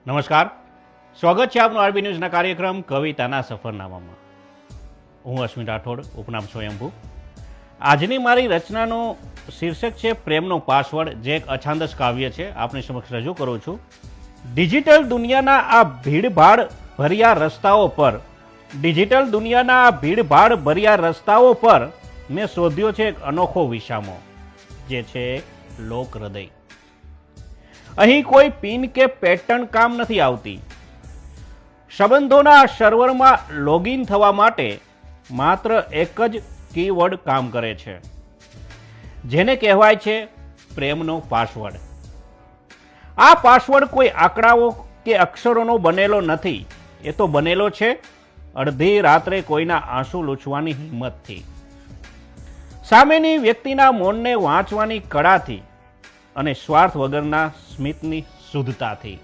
નમસ્કાર, સ્વાગત છે આપનું આરબી ન્યૂઝના કાર્યક્રમ કવિતાના સફરનામામાં. હું અશ્વિન રાઠોડ, ઉપનામ સ્વયંભૂ. આજની મારી રચનાનું શીર્ષક છે પ્રેમનો પાસવર્ડ, જે એક અછાંદસ કાવ્ય છે. આપની સમક્ષ રજૂ કરું છું. ડિજિટલ દુનિયાના આ ભીડભાડ ભર્યા રસ્તાઓ પર મેં શોધ્યો છે એક અનોખો વિસામો, જે છે લોક હૃદય. અહીં કોઈ પિન કે પેટર્ન કામ નથી આવતી. સંબંધોના સર્વરમાં લોગિન થવા માટે માત્ર એક જ કીવર્ડ કામ કરે છે, જેને કહેવાય છે પ્રેમનો પાસવર્ડ. આ પાસવર્ડ કોઈ આંકડાઓ કે અક્ષરોનો બનેલો નથી. એ તો બનેલો છે અડધી રાત્રે કોઈના આંસુ લૂછવાની હિંમતથી, સામેની વ્યક્તિના મૌનને વાંચવાની કળાથી અને સ્વાર્થ વગરના સ્મિતની શુદ્ધતાથી.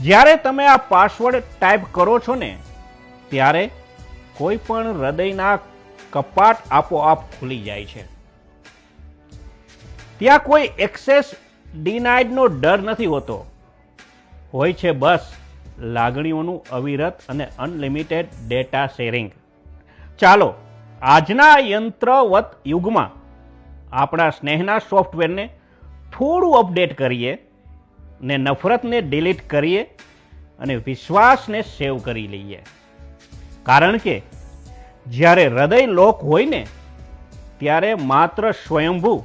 જ્યારે તમે આ પાસવર્ડ ટાઈપ કરો છો ને, ત્યારે કોઈ પણ હૃદયના કપાટ આપોઆપ ખુલી જાય છે. ત્યાં કોઈ એક્સેસ ડિનાઇડનો ડર નથી હોતો. હોય છે બસ લાગણીઓનું અવિરત અને અનલિમિટેડ ડેટા શેરિંગ. ચાલો આજના યંત્રવત યુગમાં આપણા સ્નેહના સોફ્ટવેરને થોડું અપડેટ કરીએ ને નફરતને ડિલીટ કરીએ અને વિશ્વાસને સેવ કરી લઈએ. કારણ કે જ્યારે હૃદય લોક હોય ને, ત્યારે માત્ર સ્વયંભૂ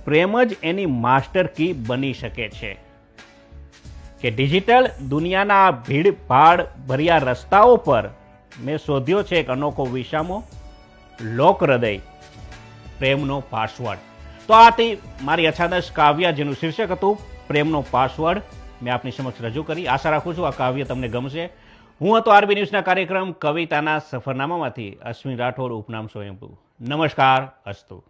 પ્રેમ જ એની માસ્ટર કી બની શકે છે. કે ડિજિટલ દુનિયાના ભીડભાડ ભર્યા રસ્તાઓ પર મેં શોધ્યો છે એક અનોખો વિસામો, લોક હૃદય, પ્રેમનો પાસવર્ડ. તો આથી મારી અછાંદસ કાવ્ય, જેનું શીર્ષક હતું પ્રેમનો પાસવર્ડ, મેં આપની સમક્ષ રજૂ કરી. આશા રાખું છું આ કાવ્ય તમને ગમશે. હું હતો આરબી ન્યૂઝના કાર્યક્રમ કવિતાના સફરનામામાંથી અશ્વિન રાઠોડ, ઉપનામ સ્વયંભૂ. નમસ્કાર, અસ્તુ.